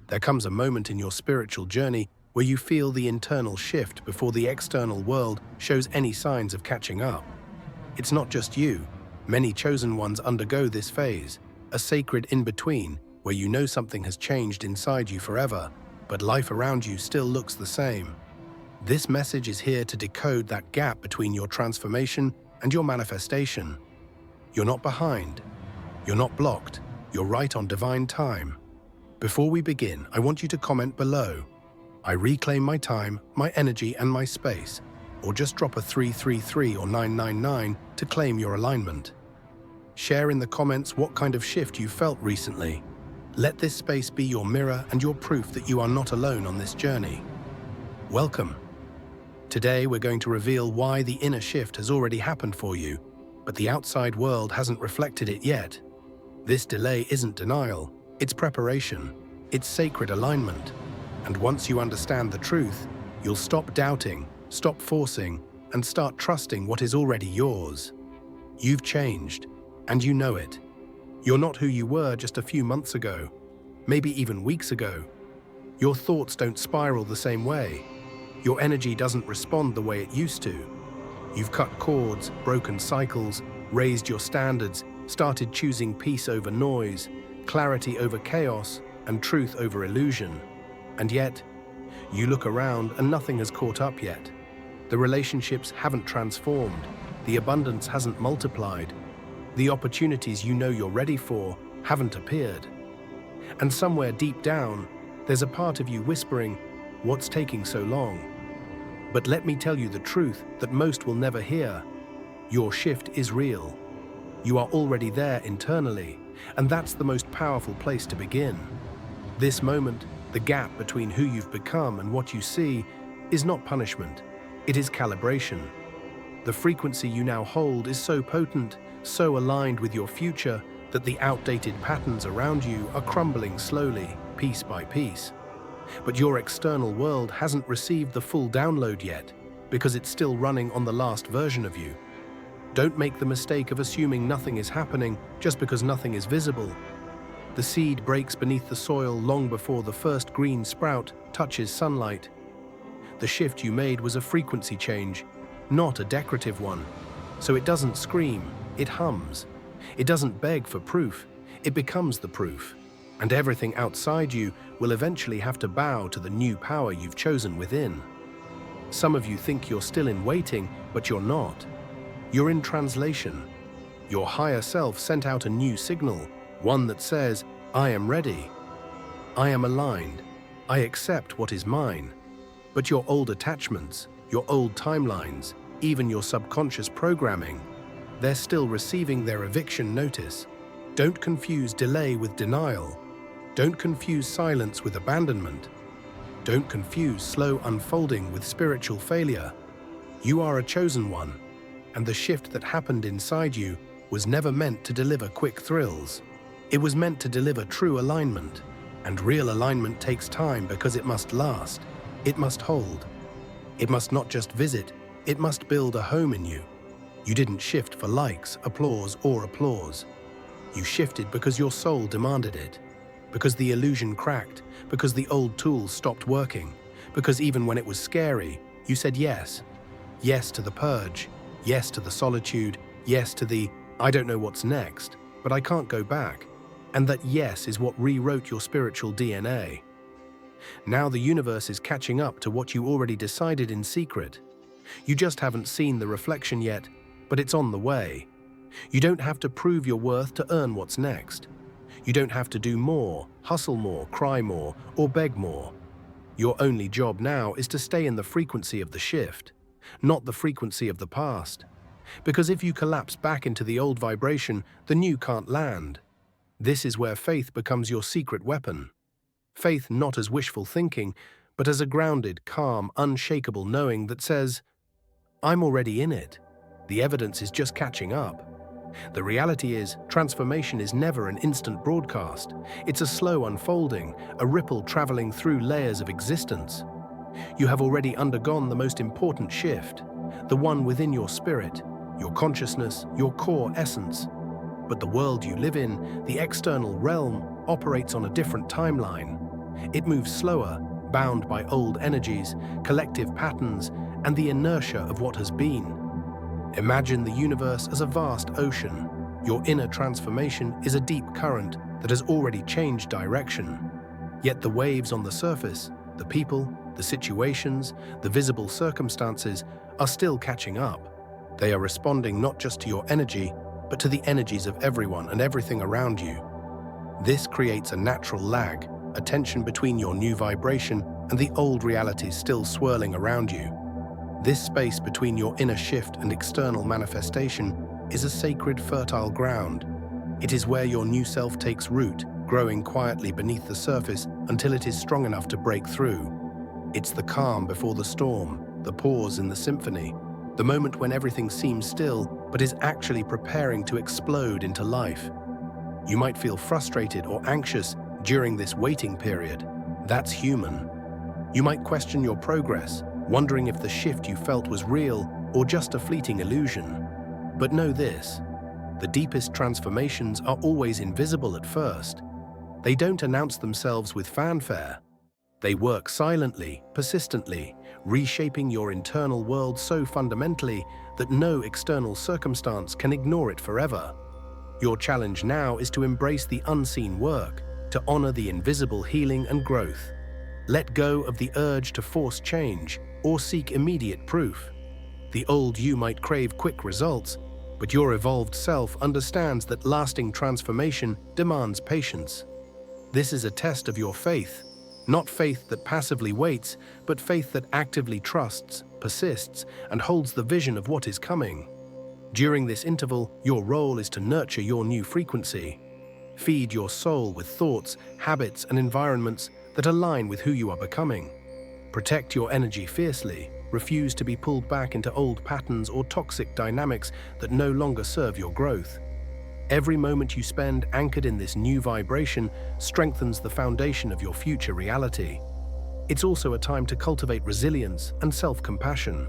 There comes a moment in your spiritual journey where you feel the internal shift before the external world shows any signs of catching up. It's not just you. Many chosen ones undergo this phase, a sacred in-between where you know something has changed inside you forever, but life around you still looks the same. This message is here to decode that gap between your transformation and your manifestation. You're not behind. You're not blocked. You're right on divine time. Before we begin, I want you to comment below. I reclaim my time, my energy, and my space. Or just drop a 333 or 999 to claim your alignment. Share in the comments what kind of shift you felt recently. Let this space be your mirror and your proof that you are not alone on this journey. Welcome. Today we're going to reveal why the inner shift has already happened for you, but the outside world hasn't reflected it yet. This delay isn't denial, it's preparation, it's sacred alignment. And once you understand the truth, you'll stop doubting, stop forcing, and start trusting what is already yours. You've changed, and you know it. You're not who you were just a few months ago, maybe even weeks ago. Your thoughts don't spiral the same way. Your energy doesn't respond the way it used to. You've cut cords, broken cycles, raised your standards, started choosing peace over noise, clarity over chaos, and truth over illusion. And yet, you look around and nothing has caught up yet. The relationships haven't transformed. The abundance hasn't multiplied. The opportunities you know you're ready for haven't appeared. And somewhere deep down, there's a part of you whispering, "What's taking so long?" But let me tell you the truth that most will never hear. Your shift is real. You are already there internally, and that's the most powerful place to begin. This moment, the gap between who you've become and what you see, is not punishment. It is calibration. The frequency you now hold is so potent, so aligned with your future, that the outdated patterns around you are crumbling slowly, piece by piece. But your external world hasn't received the full download yet, because it's still running on the last version of you. Don't make the mistake of assuming nothing is happening just because nothing is visible. The seed breaks beneath the soil long before the first green sprout touches sunlight. The shift you made was a frequency change, not a decorative one. So it doesn't scream, it hums. It doesn't beg for proof, it becomes the proof. And everything outside you will eventually have to bow to the new power you've chosen within. Some of you think you're still in waiting, but you're not. You're in translation. Your higher self sent out a new signal, one that says, "I am ready. I am aligned. I accept what is mine." But your old attachments, your old timelines, even your subconscious programming, they're still receiving their eviction notice. Don't confuse delay with denial. Don't confuse silence with abandonment. Don't confuse slow unfolding with spiritual failure. You are a chosen one, and the shift that happened inside you was never meant to deliver quick thrills. It was meant to deliver true alignment, and real alignment takes time because it must last. It must hold. It must not just visit, it must build a home in you. You didn't shift for likes, applause, or applause. You shifted because your soul demanded it, because the illusion cracked, because the old tools stopped working, because even when it was scary, you said yes. Yes to the purge, yes to the solitude, yes to the, "I don't know what's next, but I can't go back." And that yes is what rewrote your spiritual DNA. Now the universe is catching up to what you already decided in secret. You just haven't seen the reflection yet, but it's on the way. You don't have to prove your worth to earn what's next. You don't have to do more, hustle more, cry more, or beg more. Your only job now is to stay in the frequency of the shift, not the frequency of the past. Because if you collapse back into the old vibration, the new can't land. This is where faith becomes your secret weapon. Faith not as wishful thinking, but as a grounded, calm, unshakable knowing that says, "I'm already in it. The evidence is just catching up." The reality is, transformation is never an instant broadcast. It's a slow unfolding, a ripple traveling through layers of existence. You have already undergone the most important shift, the one within your spirit, your consciousness, your core essence. But the world you live in, the external realm, operates on a different timeline. It moves slower, bound by old energies, collective patterns, and the inertia of what has been. Imagine the universe as a vast ocean. Your inner transformation is a deep current that has already changed direction. Yet the waves on the surface, the people, the situations, the visible circumstances, are still catching up. They are responding not just to your energy, but to the energies of everyone and everything around you. This creates a natural lag, a tension between your new vibration and the old realities still swirling around you. This space between your inner shift and external manifestation is a sacred, fertile ground. It is where your new self takes root, growing quietly beneath the surface until it is strong enough to break through. It's the calm before the storm, the pause in the symphony, the moment when everything seems still but is actually preparing to explode into life. You might feel frustrated or anxious during this waiting period. That's human. You might question your progress, wondering if the shift you felt was real or just a fleeting illusion. But know this: the deepest transformations are always invisible at first. They don't announce themselves with fanfare. They work silently, persistently, reshaping your internal world so fundamentally that no external circumstance can ignore it forever. Your challenge now is to embrace the unseen work, to honor the invisible healing and growth. Let go of the urge to force change or seek immediate proof. The old you might crave quick results, but your evolved self understands that lasting transformation demands patience. This is a test of your faith, not faith that passively waits, but faith that actively trusts, persists, and holds the vision of what is coming. During this interval, your role is to nurture your new frequency. Feed your soul with thoughts, habits, and environments that align with who you are becoming. Protect your energy fiercely. Refuse to be pulled back into old patterns or toxic dynamics that no longer serve your growth. Every moment you spend anchored in this new vibration strengthens the foundation of your future reality. It's also a time to cultivate resilience and self-compassion.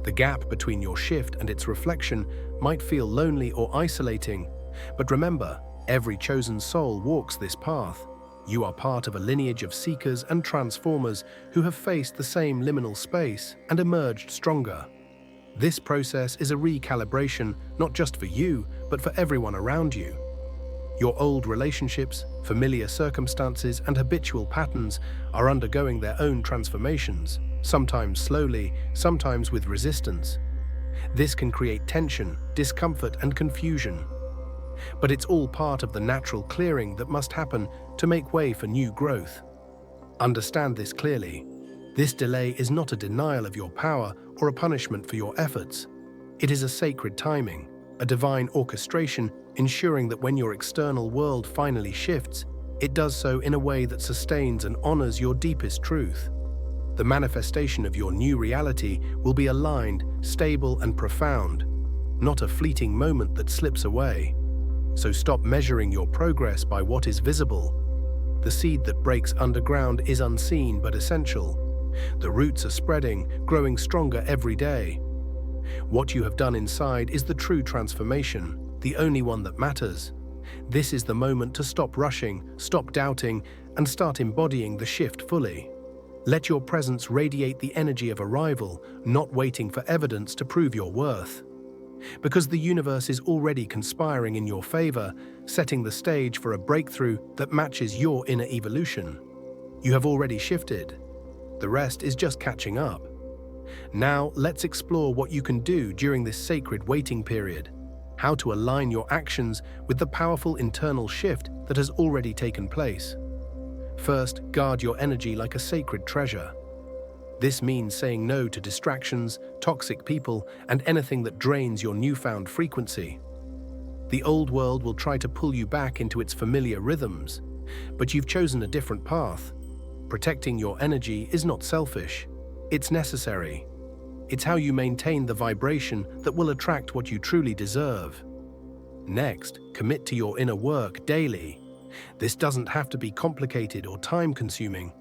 The gap between your shift and its reflection might feel lonely or isolating, but remember, every chosen soul walks this path. You are part of a lineage of seekers and transformers who have faced the same liminal space and emerged stronger. This process is a recalibration not just for you, but for everyone around you. Your old relationships, familiar circumstances, and habitual patterns are undergoing their own transformations, sometimes slowly, sometimes with resistance. This can create tension, discomfort, and confusion. But it's all part of the natural clearing that must happen to make way for new growth. Understand this clearly. This delay is not a denial of your power or a punishment for your efforts. It is a sacred timing, a divine orchestration ensuring that when your external world finally shifts, it does so in a way that sustains and honors your deepest truth. The manifestation of your new reality will be aligned, stable, and profound, not a fleeting moment that slips away. So stop measuring your progress by what is visible. The seed that breaks underground is unseen but essential. The roots are spreading, growing stronger every day. What you have done inside is the true transformation, the only one that matters. This is the moment to stop rushing, stop doubting, and start embodying the shift fully. Let your presence radiate the energy of arrival, not waiting for evidence to prove your worth. Because the universe is already conspiring in your favor, setting the stage for a breakthrough that matches your inner evolution. You have already shifted. The rest is just catching up. Now, let's explore what you can do during this sacred waiting period. How to align your actions with the powerful internal shift that has already taken place. First, guard your energy like a sacred treasure. This means saying no to distractions, toxic people, and anything that drains your newfound frequency. The old world will try to pull you back into its familiar rhythms, but you've chosen a different path. Protecting your energy is not selfish, it's necessary. It's how you maintain the vibration that will attract what you truly deserve. Next, commit to your inner work daily. This doesn't have to be complicated or time-consuming.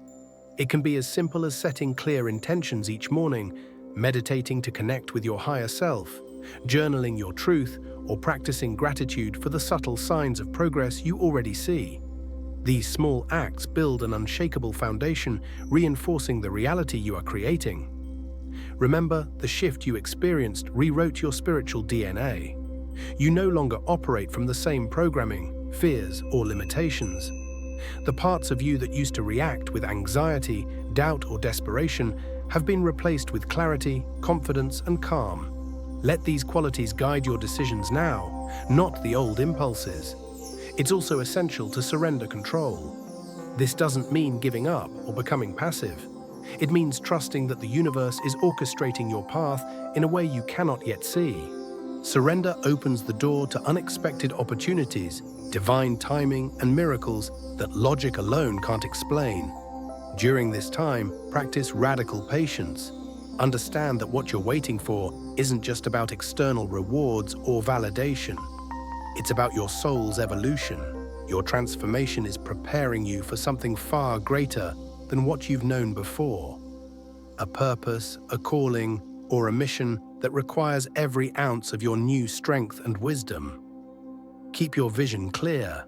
It can be as simple as setting clear intentions each morning, meditating to connect with your higher self, journaling your truth, or practicing gratitude for the subtle signs of progress you already see. These small acts build an unshakable foundation, reinforcing the reality you are creating. Remember, the shift you experienced rewrote your spiritual DNA. You no longer operate from the same programming, fears, or limitations. The parts of you that used to react with anxiety, doubt, or desperation have been replaced with clarity, confidence, and calm. Let these qualities guide your decisions now, not the old impulses. It's also essential to surrender control. This doesn't mean giving up or becoming passive. It means trusting that the universe is orchestrating your path in a way you cannot yet see. Surrender opens the door to unexpected opportunities, divine timing, and miracles that logic alone can't explain. During this time, practice radical patience. Understand that what you're waiting for isn't just about external rewards or validation. It's about your soul's evolution. Your transformation is preparing you for something far greater than what you've known before. A purpose, a calling, or a mission that requires every ounce of your new strength and wisdom. Keep your vision clear.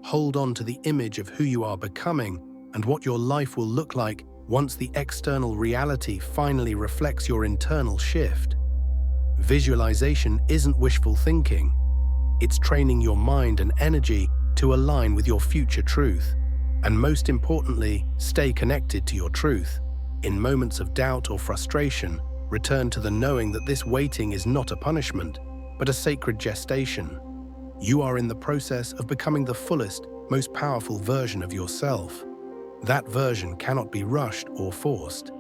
Hold on to the image of who you are becoming and what your life will look like once the external reality finally reflects your internal shift. Visualization isn't wishful thinking. It's training your mind and energy to align with your future truth. And most importantly, stay connected to your truth. In moments of doubt or frustration, return to the knowing that this waiting is not a punishment, but a sacred gestation. You are in the process of becoming the fullest, most powerful version of yourself. That version cannot be rushed or forced.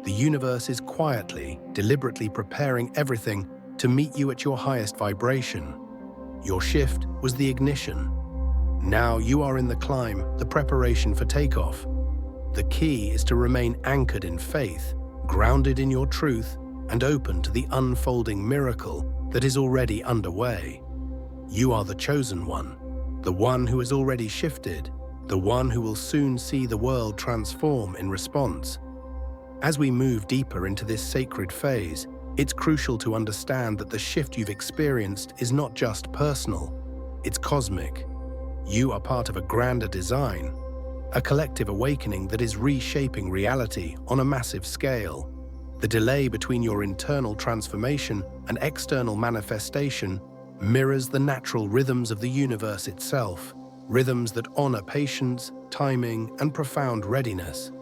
The universe is quietly, deliberately preparing everything to meet you at your highest vibration. Your shift was the ignition. Now you are in the climb, the preparation for takeoff. The key is to remain anchored in faith, grounded in your truth, and open to the unfolding miracle that is already underway. You are the chosen one, the one who has already shifted, the one who will soon see the world transform in response. As we move deeper into this sacred phase, it's crucial to understand that the shift you've experienced is not just personal, it's cosmic. You are part of a grander design, a collective awakening that is reshaping reality on a massive scale. The delay between your internal transformation and external manifestation mirrors the natural rhythms of the universe itself, rhythms that honor patience, timing, and profound readiness.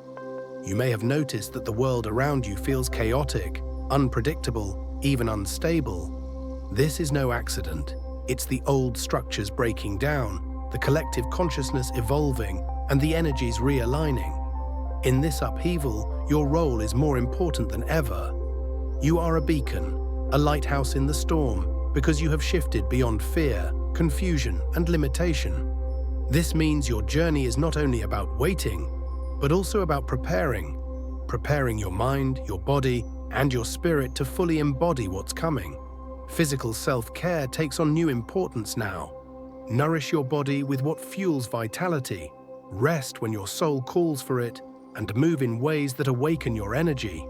You may have noticed that the world around you feels chaotic, unpredictable, even unstable. This is no accident. It's the old structures breaking down, the collective consciousness evolving, and the energies realigning. In this upheaval, your role is more important than ever. You are a beacon, a lighthouse in the storm, because you have shifted beyond fear, confusion, and limitation. This means your journey is not only about waiting, but also about preparing your mind, your body, and your spirit to fully embody what's coming. Physical self-care takes on new importance now. Nourish your body with what fuels vitality, rest when your soul calls for it, and move in ways that awaken your energy.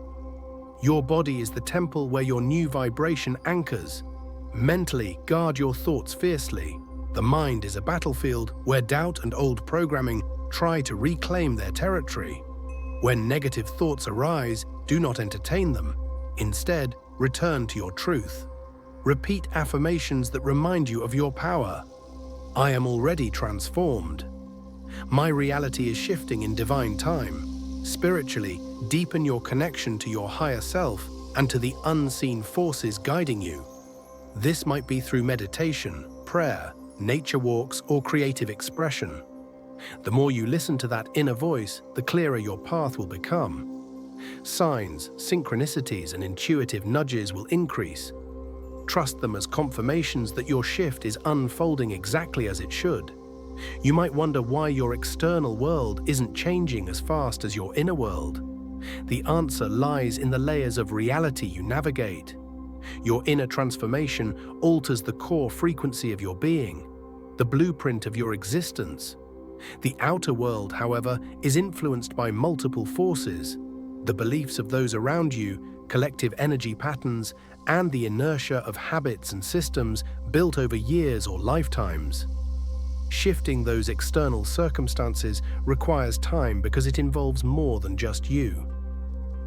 Your body is the temple where your new vibration anchors. Mentally, guard your thoughts fiercely. The mind is a battlefield where doubt and old programming try to reclaim their territory. When negative thoughts arise, do not entertain them. Instead, return to your truth. Repeat affirmations that remind you of your power. I am already transformed. My reality is shifting in divine time. Spiritually, deepen your connection to your higher self and to the unseen forces guiding you. This might be through meditation, prayer, nature walks, or creative expression. The more you listen to that inner voice, the clearer your path will become. Signs, synchronicities, and intuitive nudges will increase. Trust them as confirmations that your shift is unfolding exactly as it should. You might wonder why your external world isn't changing as fast as your inner world. The answer lies in the layers of reality you navigate. Your inner transformation alters the core frequency of your being, the blueprint of your existence. The outer world, however, is influenced by multiple forces: the beliefs of those around you, collective energy patterns, and the inertia of habits and systems built over years or lifetimes. Shifting those external circumstances requires time because it involves more than just you.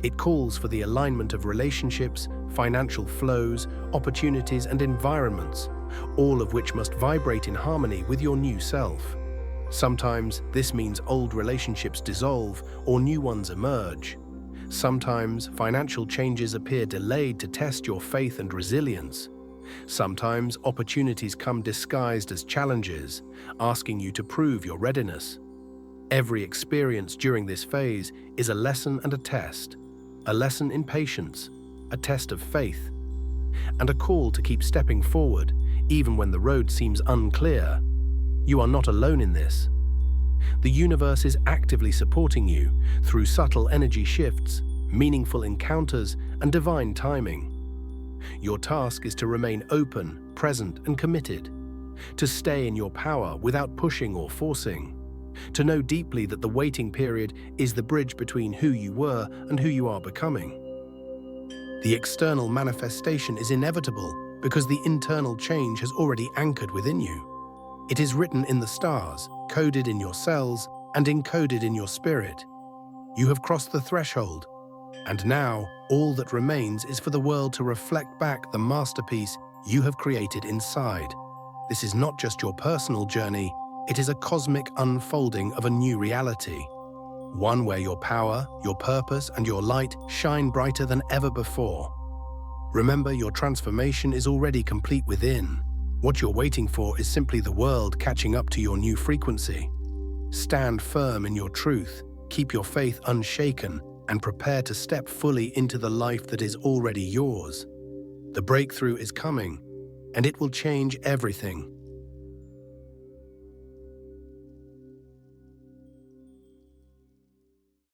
It calls for the alignment of relationships, financial flows, opportunities, and environments, all of which must vibrate in harmony with your new self. Sometimes this means old relationships dissolve or new ones emerge. Sometimes financial changes appear delayed to test your faith and resilience. Sometimes opportunities come disguised as challenges, asking you to prove your readiness. Every experience during this phase is a lesson and a test. A lesson in patience, a test of faith, and a call to keep stepping forward, even when the road seems unclear. You are not alone in this. The universe is actively supporting you through subtle energy shifts, meaningful encounters, and divine timing. Your task is to remain open, present, and committed, to stay in your power without pushing or forcing, to know deeply that the waiting period is the bridge between who you were and who you are becoming. The external manifestation is inevitable because the internal change has already anchored within you. It is written in the stars, coded in your cells, and encoded in your spirit. You have crossed the threshold, and now all that remains is for the world to reflect back the masterpiece you have created inside. This is not just your personal journey, it is a cosmic unfolding of a new reality. One where your power, your purpose, and your light shine brighter than ever before. Remember, your transformation is already complete within. What you're waiting for is simply the world catching up to your new frequency. Stand firm in your truth, keep your faith unshaken, and prepare to step fully into the life that is already yours. The breakthrough is coming, and it will change everything.